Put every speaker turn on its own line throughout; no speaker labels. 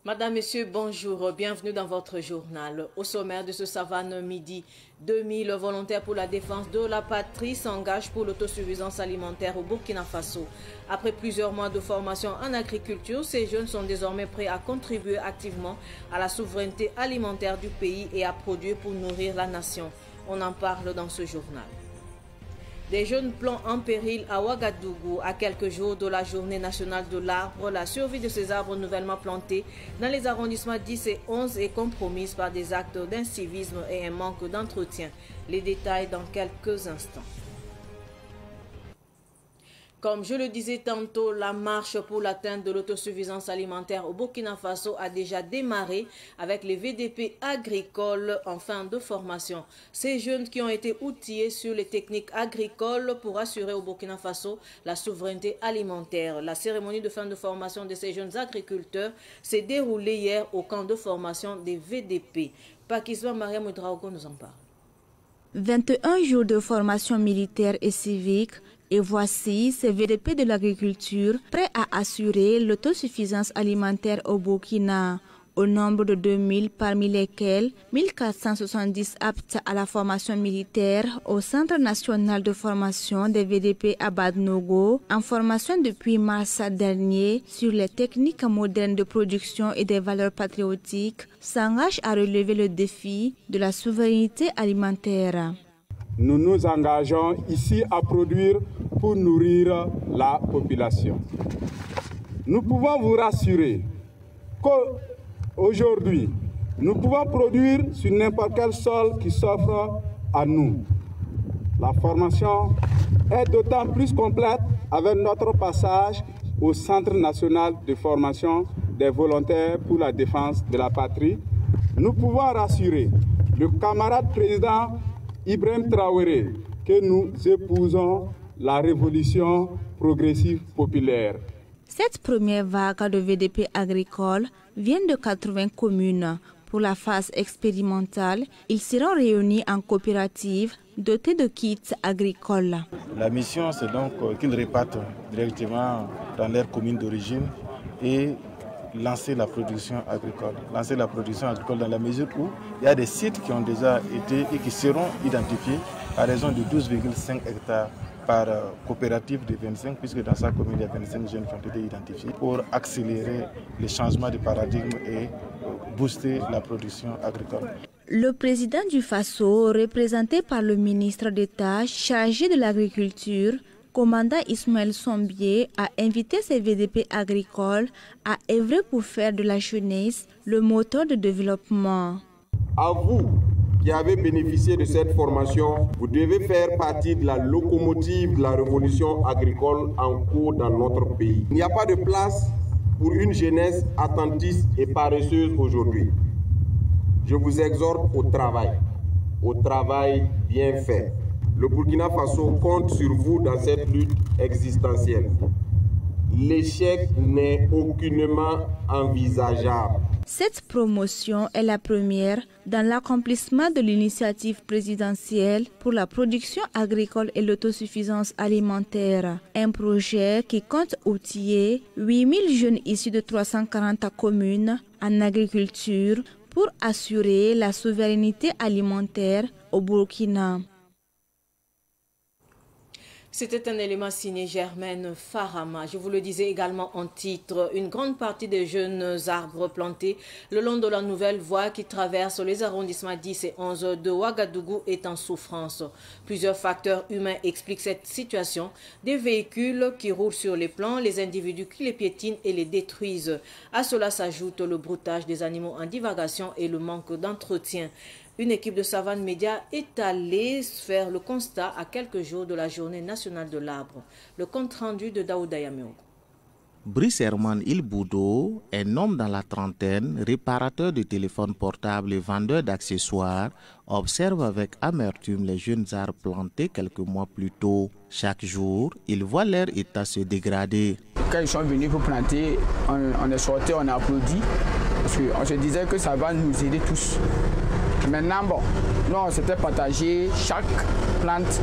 Madame, Messieurs, bonjour, bienvenue dans votre journal. Au sommaire de ce Savane Midi, 2000 volontaires pour la défense de la patrie s'engagent pour l'autosuffisance alimentaire au Burkina Faso. Après plusieurs mois de formation en agriculture, ces jeunes sont désormais prêts à contribuer activement à la souveraineté alimentaire du pays et à produire pour nourrir la nation. On en parle dans ce journal. Des jeunes plants en péril à Ouagadougou, à quelques jours de la journée nationale de l'arbre. La survie de ces arbres nouvellement plantés dans les arrondissements 10 et 11 est compromise par des actes d'incivisme et un manque d'entretien. Les détails dans quelques instants. Comme je le disais tantôt, la marche pour l'atteinte de l'autosuffisance alimentaire au Burkina Faso a déjà démarré avec les VDP agricoles en fin de formation. Ces jeunes qui ont été outillés sur les techniques agricoles pour assurer au Burkina Faso la souveraineté alimentaire. La cérémonie de fin de formation de ces jeunes agriculteurs s'est déroulée hier au camp de formation des VDP. Pakiswa Mariam Ouedraogo nous en parle.
21 jours de formation militaire et civique. Et voici ces VDP de l'agriculture prêts à assurer l'autosuffisance alimentaire au Burkina. Au nombre de 2000, parmi lesquels 1470 aptes à la formation militaire au Centre national de formation des VDP à Badnogo, en formation depuis mars dernier sur les techniques modernes de production et des valeurs patriotiques, s'engagent à relever le défi de la souveraineté alimentaire.
Nous nous engageons ici à produire pour nourrir la population. Nous pouvons vous rassurer qu'aujourd'hui, nous pouvons produire sur n'importe quel sol qui s'offre à nous. La formation est d'autant plus complète avec notre passage au Centre national de formation des volontaires pour la défense de la patrie. Nous pouvons rassurer le camarade président Ibrahim Traoré que nous épousons la révolution progressive populaire.
Cette première vague de VDP agricoles vient de 80 communes. Pour la phase expérimentale, ils seront réunis en coopérative dotée de kits agricoles.
La mission, c'est donc qu'ils repartent directement dans leur commune d'origine et lancer la production agricole. Lancer la production agricole dans la mesure où il y a des sites qui ont déjà été et qui seront identifiés à raison de 12,5 hectares par coopérative de 25, puisque dans sa commune, il y a 25 jeunes qui ont été identifiés pour accélérer le changement de paradigme et booster la production agricole.
Le président du Faso, représenté par le ministre d'État chargé de l'agriculture, commandant Ismaël Sombier, a invité ses VDP agricoles à œuvrer pour faire de la jeunesse le moteur de développement.
À vous qui avez bénéficié de cette formation, vous devez faire partie de la locomotive de la révolution agricole en cours dans notre pays. Il n'y a pas de place pour une jeunesse attentiste et paresseuse aujourd'hui. Je vous exhorte au travail bien fait. Le Burkina Faso compte sur vous dans cette lutte existentielle. L'échec n'est aucunement envisageable.
Cette promotion est la première dans l'accomplissement de l'initiative présidentielle pour la production agricole et l'autosuffisance alimentaire. Un projet qui compte outiller 8000 jeunes issus de 340 communes en agriculture pour assurer la souveraineté alimentaire au Burkina.
C'était un élément signé Germaine Farama. Je vous le disais également en titre, une grande partie des jeunes arbres plantés le long de la nouvelle voie qui traverse les arrondissements 10 et 11 de Ouagadougou est en souffrance. Plusieurs facteurs humains expliquent cette situation. Des véhicules qui roulent sur les plans, les individus qui les piétinent et les détruisent. À cela s'ajoute le broutage des animaux en divagation et le manque d'entretien. Une équipe de Savane Média est allée faire le constat à quelques jours de la journée nationale de l'arbre. Le compte-rendu de Daouda Yameogo.
Brice Herman Ilboudo, un homme dans la trentaine, réparateur de téléphones portables et vendeur d'accessoires, observe avec amertume les jeunes arbres plantés quelques mois plus tôt. Chaque jour, il voit leur état se dégrader.
quand ils sont venus pour planter, on est sortis, on a applaudi. Parce qu'on se disait que ça va nous aider tous. Maintenant, bon, nous on s'était partagé chaque plante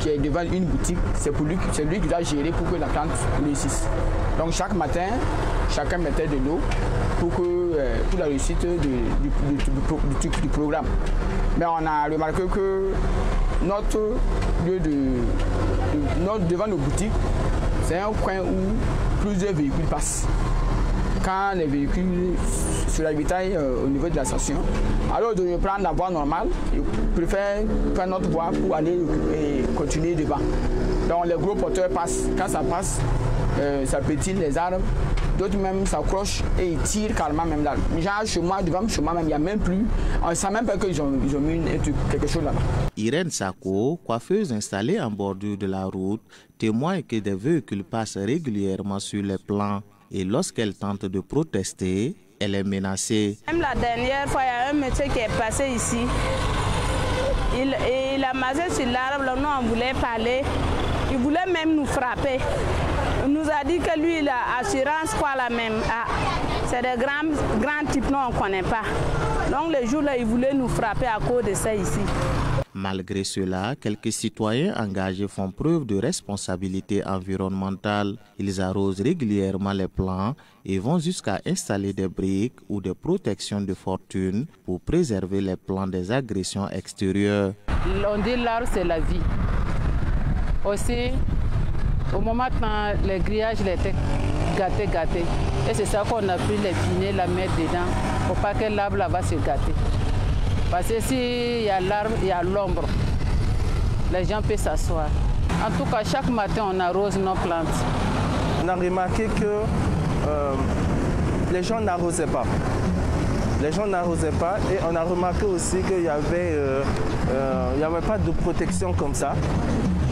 qui est devant une boutique, c'est lui qui doit gérer pour que la plante réussisse. Donc chaque matin, chacun mettait de l'eau pour la réussite du programme. Mais on a remarqué que notre lieu devant nos boutiques, c'est un coin où plusieurs véhicules passent. Quand les véhicules se ravitaillent au niveau de la station, alors de prendre la voie normale, ils préfèrent prendre notre voie pour aller continuer devant. Donc les gros porteurs passent. Quand ça passe, ça pétille les arbres. D'autres même s'accrochent et ils tirent carrément même l'arbre. Genre chez moi, devant chez moi même, il n'y a même plus. On ne sait même pas qu'ils ont mis quelque chose là-bas.
Irène Sako, coiffeuse installée en bordure de la route, témoigne que des véhicules passent régulièrement sur les plans. Et lorsqu'elle tente de protester, elle est menacée.
Même la dernière fois, il y a un monsieur qui est passé ici. Il a masé sur l'arbre, nous on voulait parler. Il voulait même nous frapper. Il nous a dit que lui, il a assurance quoi la même. Ah, c'est des grands types, nous on ne connaît pas. Donc le jour-là, il voulait nous frapper à cause de ça ici.
Malgré cela, quelques citoyens engagés font preuve de responsabilité environnementale. Ils arrosent régulièrement les plants et vont jusqu'à installer des briques ou des protections de fortune pour préserver les plants des agressions extérieures.
On dit l'arbre, c'est la vie. Aussi, au moment où les grillages étaient gâtés. Et c'est ça qu'on a pris les pinets, la mettre dedans, pour pas que l'arbre là-bas se gâte. Parce que s'il y a l'arbre, il y a l'ombre. Les gens peuvent s'asseoir. En tout cas, chaque matin, on arrose nos plantes.
On a remarqué que les gens n'arrosaient pas. Les gens n'arrosaient pas et on a remarqué aussi qu'il n'y avait pas de protection comme ça,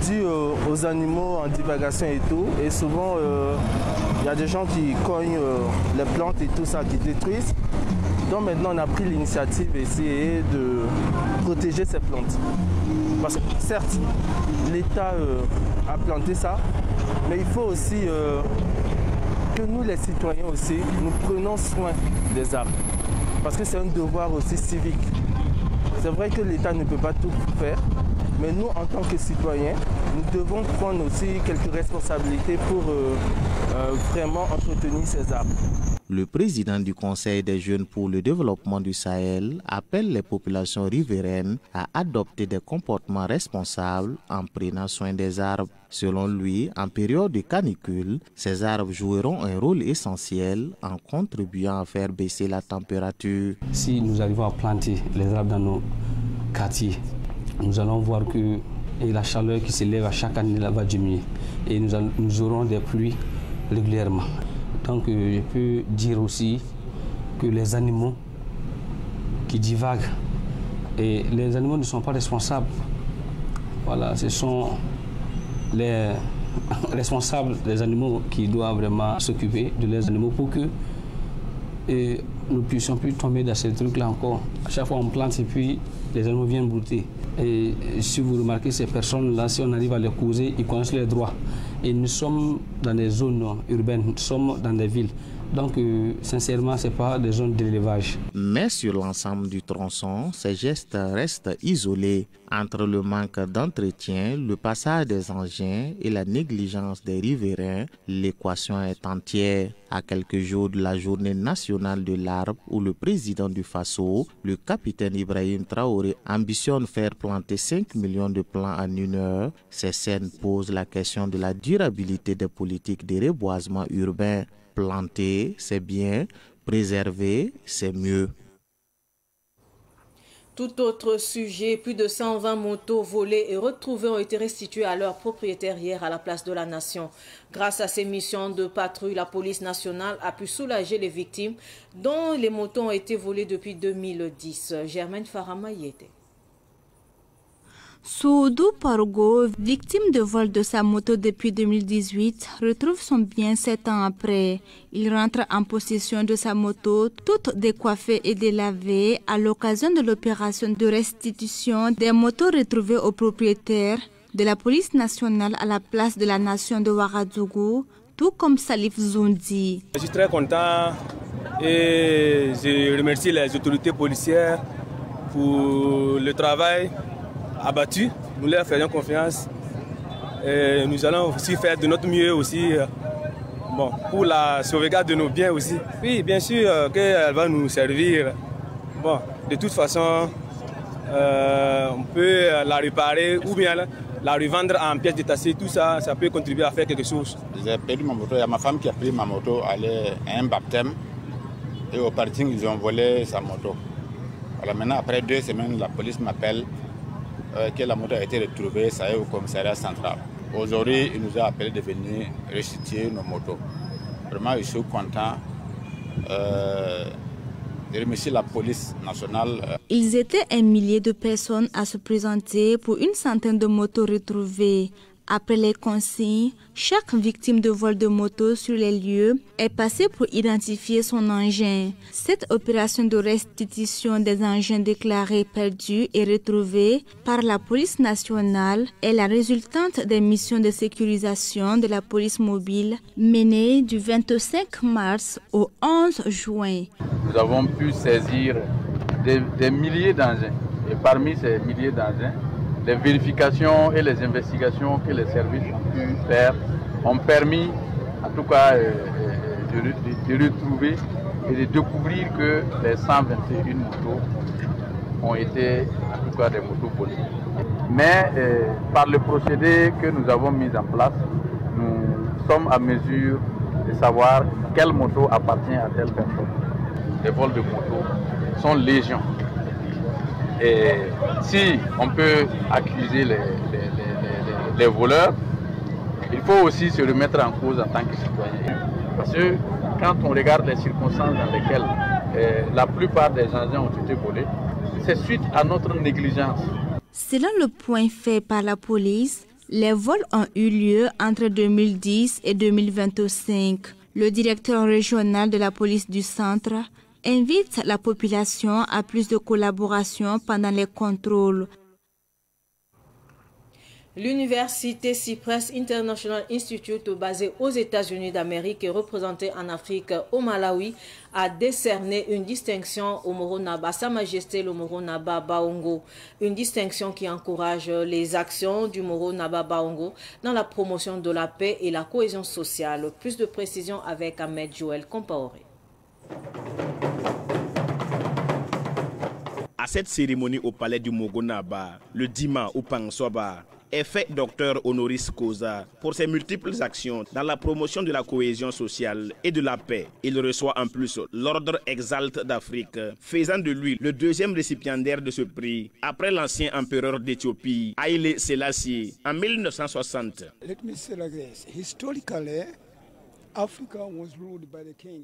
due aux animaux en divagation et tout. Et souvent, il y a des gens qui cognent les plantes et tout ça, qui détruisent. Donc maintenant, on a pris l'initiative d'essayer de protéger ces plantes. Parce que certes, l'État a planté ça, mais il faut aussi que nous, les citoyens aussi, nous prenons soin des arbres. Parce que c'est un devoir aussi civique. C'est vrai que l'État ne peut pas tout faire, mais nous, en tant que citoyens, nous devons prendre aussi quelques responsabilités pour vraiment entretenir ces arbres.
Le président du Conseil des jeunes pour le développement du Sahel appelle les populations riveraines à adopter des comportements responsables en prenant soin des arbres. Selon lui, en période de canicule, ces arbres joueront un rôle essentiel en contribuant à faire baisser la température.
Si nous arrivons à planter les arbres dans nos quartiers, nous allons voir que la chaleur qui s'élève à chaque année va diminuer et nous aurons des pluies régulièrement. Donc je peux dire aussi que les animaux qui divaguent, et les animaux ne sont pas responsables. Voilà, ce sont les responsables des animaux qui doivent vraiment s'occuper de les animaux pour que nous ne puissions plus tomber dans ces trucs-là encore. À chaque fois on plante et puis les animaux viennent brouter. Et si vous remarquez ces personnes-là, si on arrive à les causer, ils connaissent les droits. Et nous sommes dans des zones urbaines, nous sommes dans des villes. Donc, sincèrement, ce n'est pas des zones d'élevage.
Mais sur l'ensemble du tronçon, ces gestes restent isolés. Entre le manque d'entretien, le passage des engins et la négligence des riverains, l'équation est entière. À quelques jours de la journée nationale de l'arbre, où le président du Faso, le capitaine Ibrahim Traoré, ambitionne faire planter 5 millions de plants en 1 heure, ces scènes posent la question de la durabilité des politiques de reboisement urbain. Planter, c'est bien. Préserver, c'est mieux.
Tout autre sujet, plus de 120 motos volées et retrouvées ont été restituées à leurs propriétaires hier à la place de la Nation. Grâce à ces missions de patrouille, la police nationale a pu soulager les victimes dont les motos ont été volées depuis 2010. Germaine Farama y était.
Soudou Pargo, victime de vol de sa moto depuis 2018, retrouve son bien 7 ans après. Il rentre en possession de sa moto, toute décoiffée et délavée, à l'occasion de l'opération de restitution des motos retrouvées aux propriétaires de la police nationale à la place de la Nation de Ouagadougou, tout comme Salif Zoundi.
Je suis très content et je remercie les autorités policières pour le travail abattu. Nous leur faisons confiance et nous allons aussi faire de notre mieux aussi pour la sauvegarde de nos biens aussi. Oui, bien sûr qu'elle va nous servir. Bon, de toute façon, on peut la réparer ou bien la revendre en pièces détachées. Tout ça, ça peut contribuer à faire quelque chose.
J'ai perdu ma moto. Il y a ma femme qui a pris ma moto, aller à un baptême. Et au parking, ils ont volé sa moto. Alors maintenant, après 2 semaines, la police m'appelle que la moto a été retrouvée, ça est au commissariat central. Aujourd'hui, il nous a appelé de venir restituer nos motos. Vraiment, je suis content de remercier la police nationale.
Ils étaient 1 millier de personnes à se présenter pour une centaine de motos retrouvées. Après les consignes, chaque victime de vol de moto sur les lieux est passée pour identifier son engin. Cette opération de restitution des engins déclarés perdus et retrouvés par la police nationale est la résultante des missions de sécurisation de la police mobile menées du 25 mars au 11 juin.
Nous avons pu saisir des milliers d'engins et parmi ces milliers d'engins, les vérifications et les investigations que les services ont pu faire ont permis, en tout cas, de retrouver et de découvrir que les 121 motos ont été, en tout cas, des motos volées. Mais par le procédé que nous avons mis en place, nous sommes à mesure de savoir quelle moto appartient à telle personne. Les vols de motos sont légion. Et si on peut accuser les voleurs, il faut aussi se remettre en cause en tant que citoyen. Parce que quand on regarde les circonstances dans lesquelles la plupart des engins ont été volés, c'est suite à notre négligence.
Selon le point fait par la police, les vols ont eu lieu entre 2010 et 2025. Le directeur régional de la police du centre invite la population à plus de collaboration pendant les contrôles.
L'université Cypress International Institute, basée aux États-Unis d'Amérique et représentée en Afrique au Malawi, a décerné une distinction au Moro Naba, Sa Majesté le Moro Naba Baongo. Une distinction qui encourage les actions du Moro Naba Baongo dans la promotion de la paix et la cohésion sociale. Plus de précisions avec Ahmed Joël Compaoré.
À cette cérémonie au palais du Mogonaba, le Dima Upangsoba est fait docteur honoris causa pour ses multiples actions dans la promotion de la cohésion sociale et de la paix. Il reçoit en plus l'ordre Exalte d'Afrique, faisant de lui le 2e récipiendaire de ce prix après l'ancien empereur d'Éthiopie, Haïlé Sélassié, en 1960.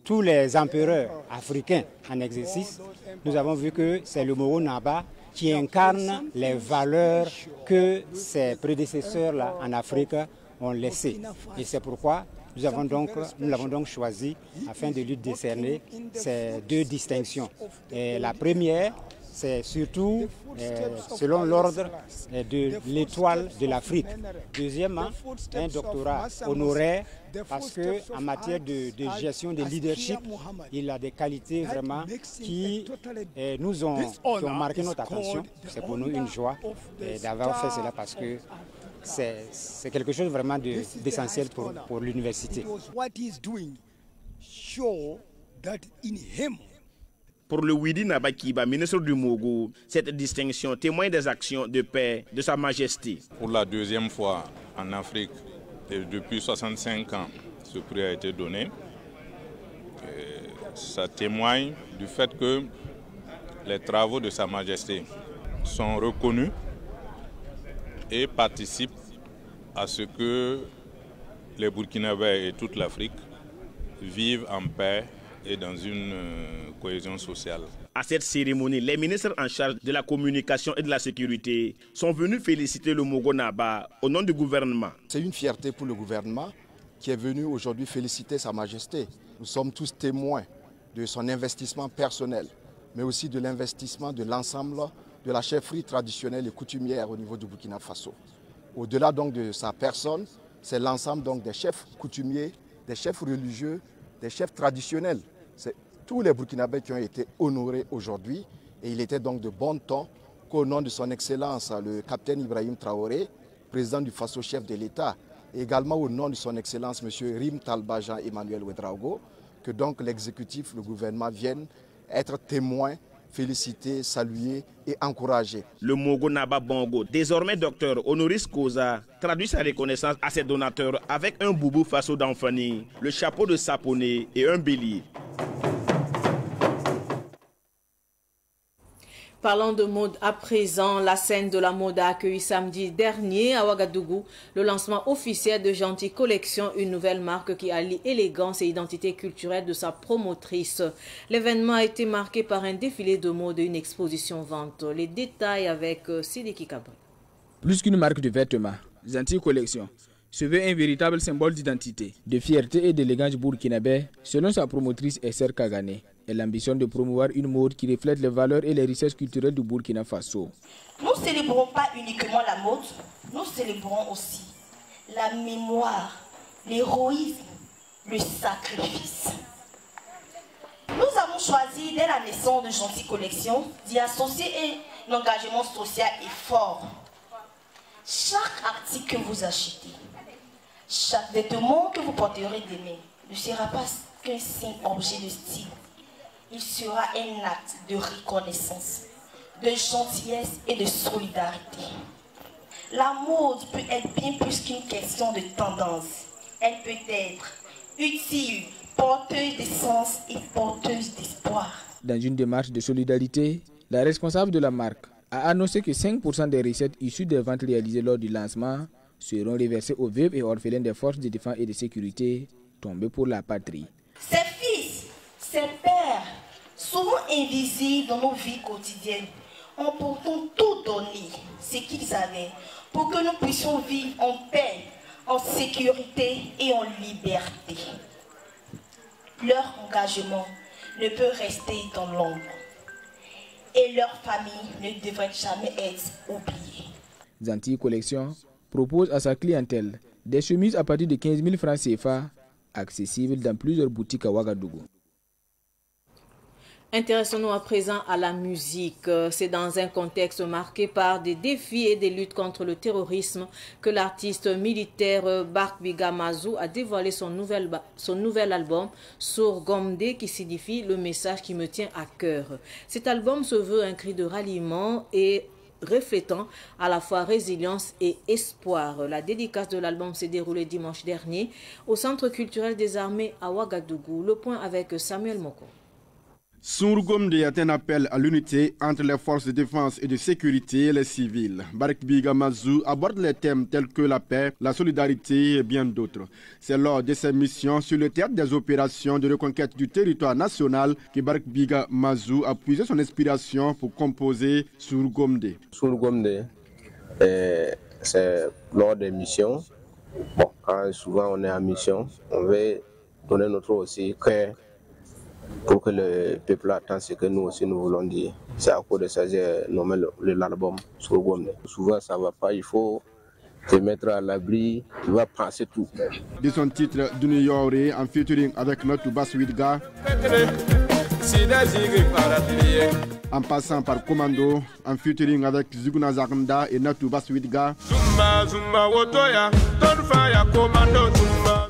Tous les empereurs africains en exercice, nous avons vu que c'est le Moro Naba qui incarne les valeurs que ses prédécesseurs-là en Afrique ont laissées. Et c'est pourquoi nous l'avons donc choisi afin de lui décerner ces 2 distinctions. Et la première, c'est surtout selon l'ordre de l'étoile de l'Afrique. Deuxièmement, un doctorat honoraire parce qu'en matière de gestion, de leadership, il a des qualités vraiment qui nous ont marqué notre attention. C'est pour nous une joie d'avoir fait cela parce que c'est quelque chose vraiment d'essentiel pour l'université.
Pour le Widi Nabakiba, ministre du Mogo, cette distinction témoigne des actions de paix de Sa Majesté.
Pour la 2e fois en Afrique, et depuis 65 ans, ce prix a été donné. Ça témoigne du fait que les travaux de Sa Majesté sont reconnus et participent à ce que les Burkinabés et toute l'Afrique vivent en paix et dans une cohésion sociale.
À cette cérémonie, les ministres en charge de la communication et de la sécurité sont venus féliciter le Mogo Naba au nom du gouvernement.
C'est une fierté pour le gouvernement qui est venu aujourd'hui féliciter Sa Majesté. Nous sommes tous témoins de son investissement personnel, mais aussi de l'investissement de l'ensemble de la chefferie traditionnelle et coutumière au niveau du Burkina Faso. Au-delà donc de sa personne, c'est l'ensemble donc des chefs coutumiers des chefs religieux, des chefs traditionnels. C'est tous les Burkinabés qui ont été honorés aujourd'hui. Et il était donc de bon ton qu'au nom de son Excellence, le capitaine Ibrahim Traoré, président du Faso, chef de l'État, et également au nom de son Excellence, M. Rim Talba Jean-Emmanuel Ouedraogo, que donc l'exécutif, le gouvernement viennent être témoins, féliciter, saluer et encourager.
Le Mogo Naba Bongo, désormais docteur honoris causa, traduit sa reconnaissance à ses donateurs avec un boubou Faso d'Anfani, le chapeau de saponé et un bélier.
Parlons de mode à présent. La scène de la mode a accueilli samedi dernier à Ouagadougou le lancement officiel de Gentil Collection, une nouvelle marque qui allie élégance et identité culturelle de sa promotrice. L'événement a été marqué par un défilé de mode et une exposition vente. Les détails avec Sidiki Kabri.
Plus qu'une marque de vêtements, Gentil Collection se veut un véritable symbole d'identité, de fierté et d'élégance burkinabé, selon sa promotrice Esser Kagane. Elle ambitionne de promouvoir une mode qui reflète les valeurs et les richesses culturelles du Burkina Faso.
Nous ne célébrons pas uniquement la mode, nous célébrons aussi la mémoire, l'héroïsme, le sacrifice. Nous avons choisi dès la naissance de Gentil Collection d'y associer un engagement social et fort. Chaque article que vous achetez, chaque vêtement que vous porterez demain ne sera pas qu'un simple objet de style. Il sera un acte de reconnaissance, de gentillesse et de solidarité. La mode peut être bien plus qu'une question de tendance. Elle peut être utile, porteuse de sens et porteuse d'espoir.
Dans une démarche de solidarité, la responsable de la marque a annoncé que 5% des recettes issues des ventes réalisées lors du lancement seront reversées aux veuves et orphelins des forces de défense et de sécurité tombées pour la patrie.
Ses fils, ses pères, souvent invisibles dans nos vies quotidiennes, ont pourtant tout donné ce qu'ils avaient pour que nous puissions vivre en paix, en sécurité et en liberté. Leur engagement ne peut rester dans l'ombre et leur famille ne devrait jamais être oubliée.
Gentil Collection propose à sa clientèle des chemises à partir de 15 000 francs CFA accessibles dans plusieurs boutiques à Ouagadougou.
Intéressons-nous à présent à la musique. C'est dans un contexte marqué par des défis et des luttes contre le terrorisme que l'artiste militaire Barkbiga Mazou a dévoilé son nouvel album Sourgomde, qui signifie le message qui me tient à cœur. Cet album se veut un cri de ralliement et reflétant à la fois résilience et espoir. La dédicace de l'album s'est déroulée dimanche dernier au Centre culturel des armées à Ouagadougou. Le point avec Samuel Moko.
Sourgomde est un appel à l'unité entre les forces de défense et de sécurité et les civils. Barkbiga Mazou aborde les thèmes tels que la paix, la solidarité et bien d'autres. C'est lors de ses missions sur le théâtre des opérations de reconquête du territoire national que Barkbiga Mazou a puisé son inspiration pour composer Sourgomde.
Sourgomde, c'est lors des missions. Bon, quand souvent on est en mission, on veut donner notre aussi cœur pour que le peuple attende ce que nous aussi nous voulons dire. C'est à cause de ça que j'ai nommé l'album Sourgomde. Souvent ça ne va pas, il faut te mettre à l'abri, tu vas penser tout.
De son titre Duniyore en featuring avec notre Baswidga, en passant par Commando en featuring avec Zuguna Zaganda et Natu Baswidga,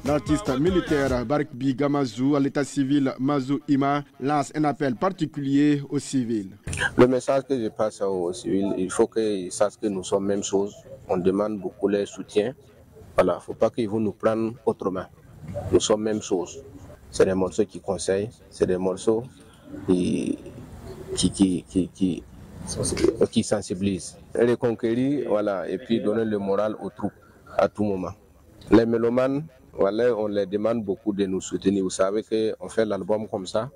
l'artiste militaire Barkbiga Mazou à l'état civil Mazou Ima lance un appel particulier aux civils.
Le message que je passe aux civils, il faut qu'ils sachent que nous sommes même chose. On demande beaucoup leur soutien. Voilà, il ne faut pas qu'ils vont nous prendre autrement. Nous sommes même chose. C'est des morceaux qui conseillent, c'est des morceaux qui sensibilisent. Reconquérir, voilà, et puis donner le moral aux troupes à tout moment. Les mélomanes, voilà, on les demande beaucoup de nous soutenir. Vous savez qu'on fait l'album comme ça,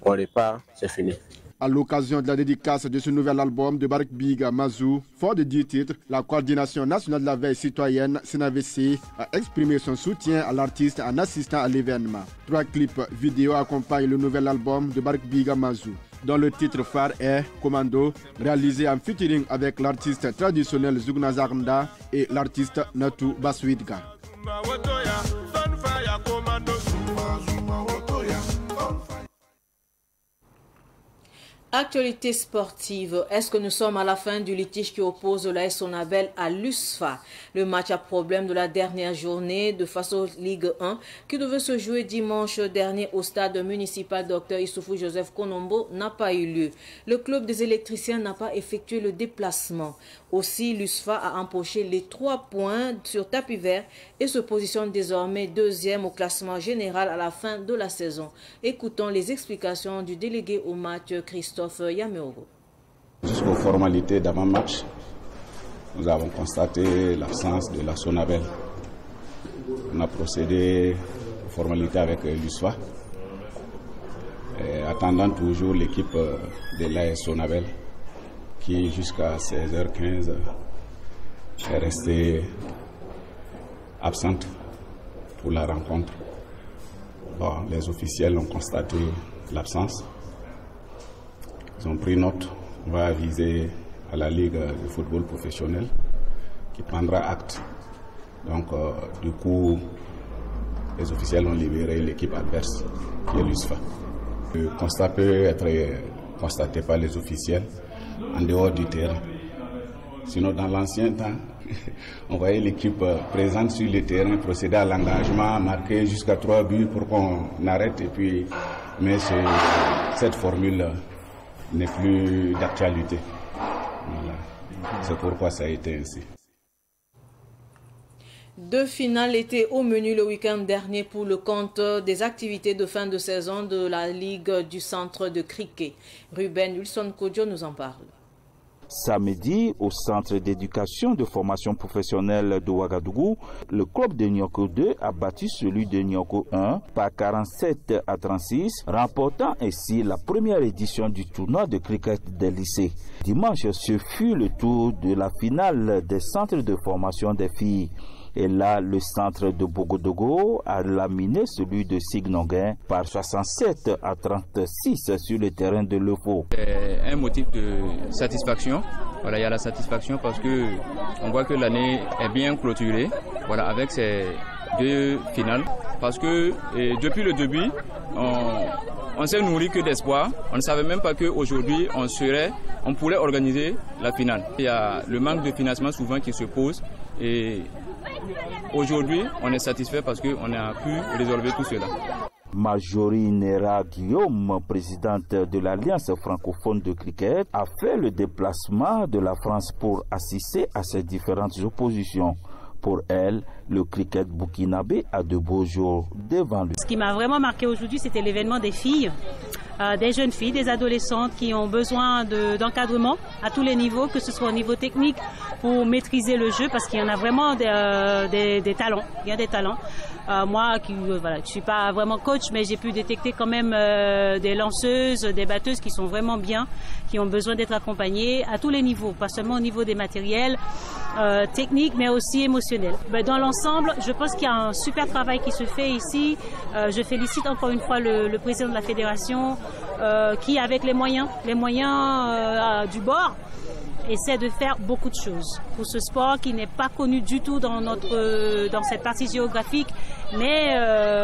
on repart, c'est fini.
À l'occasion de la dédicace de ce nouvel album de Barkbiga Mazou, fort de 10 titres, la Coordination nationale de la veille citoyenne, CNAVC, a exprimé son soutien à l'artiste en assistant à l'événement. 3 clips vidéo accompagnent le nouvel album de Barkbiga Mazou, dont le titre phare est Commando, réalisé en featuring avec l'artiste traditionnel Zugna Zaganda et l'artiste Natu Baswidga.
Actualité sportive. Est-ce que nous sommes à la fin du litige qui oppose l'AS Sonabel à l'USFA? Le match à problème de la dernière journée de Faso Ligue 1 qui devait se jouer dimanche dernier au stade municipal Dr Issoufou Joseph Konombo n'a pas eu lieu. Le club des électriciens n'a pas effectué le déplacement. Aussi, l'USFA a empoché les 3 points sur tapis vert et se positionne désormais deuxième au classement général à la fin de la saison. Écoutons les explications du délégué au match Christophe Yameogo.
Jusqu'aux formalités d'avant-match, nous avons constaté l'absence de la Sonabel. On a procédé aux formalités avec l'USFA, attendant toujours l'équipe de l'AS Sonabel qui jusqu'à 16h15 est restée absente pour la rencontre. Bon, les officiels ont constaté l'absence. Ils ont pris note. On va aviser à la Ligue de football professionnel qui prendra acte. Donc, du coup, les officiels ont libéré l'équipe adverse, qui est l'USFA. Le constat peut être constaté par les officiels en dehors du terrain. Sinon, dans l'ancien temps, on voyait l'équipe présente sur le terrain procéder à l'engagement, marquer jusqu'à 3 buts pour qu'on arrête. Et puis, mais cette formule n'est plus d'actualité. Voilà. C'est pourquoi ça a été ainsi.
2 finales étaient au menu le week-end dernier pour le compte des activités de fin de saison de la Ligue du centre de cricket. Ruben Wilson Kodjo nous en parle.
Samedi, au centre d'éducation de formation professionnelle de Ouagadougou, le club de Nioko 2 a battu celui de Nioko 1 par 47-36, remportant ainsi la première édition du tournoi de cricket des lycées. Dimanche, ce fut le tour de la finale des centres de formation des filles. Et là, le centre de Bogodogo a laminé celui de Signonguin par 67-36 sur le terrain de Lefo.
Un motif de satisfaction. Voilà, il y a la satisfaction parce que on voit que l'année est bien clôturée. Voilà, avec ces 2 finales. Parce que depuis le début, on s'est nourri que d'espoir. On ne savait même pas qu'aujourd'hui, on pourrait organiser la finale. Il y a le manque de financement souvent qui se pose. Et aujourd'hui, on est satisfait parce qu'on a pu résolver tout cela.
Marjorie Nera Guillaume, présidente de l'Alliance francophone de cricket, a fait le déplacement de la France pour assister à ces différentes oppositions. Pour elle, le cricket burkinabé a de beaux jours devant lui.
Ce qui m'a vraiment marqué aujourd'hui, c'était l'événement des filles, des jeunes filles, des adolescentes qui ont besoin d'encadrement à tous les niveaux, que ce soit au niveau technique pour maîtriser le jeu, parce qu'il y en a vraiment des talents. Il y a des talents. Moi, je suis pas vraiment coach, mais j'ai pu détecter quand même des lanceuses, des batteuses qui sont vraiment bien, qui ont besoin d'être accompagnées à tous les niveaux, pas seulement au niveau des matériels techniques, mais aussi émotionnels. Dans l'ensemble, je pense qu'il y a un super travail qui se fait ici. Je félicite encore une fois le président de la fédération qui, avec les moyens du bord, essaie de faire beaucoup de choses pour ce sport qui n'est pas connu du tout dans cette partie géographique. Mais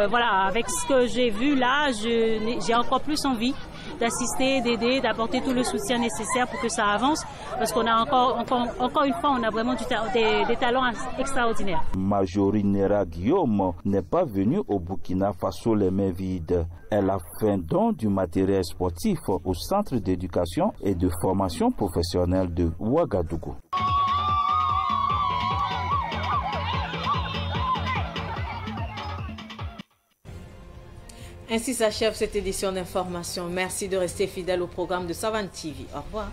voilà, avec ce que j'ai vu là, j'ai encore plus envie d'assister, d'aider, d'apporter tout le soutien nécessaire pour que ça avance, parce qu'on a encore une fois, on a vraiment des talents extraordinaires.
Marjorie Nera Guillaume n'est pas venue au Burkina Faso les mains vides. Elle a fait don du matériel sportif au centre d'éducation et de formation professionnelle de Ouagadougou.
Ainsi s'achève cette édition d'information. Merci de rester fidèle au programme de Savane TV. Au revoir.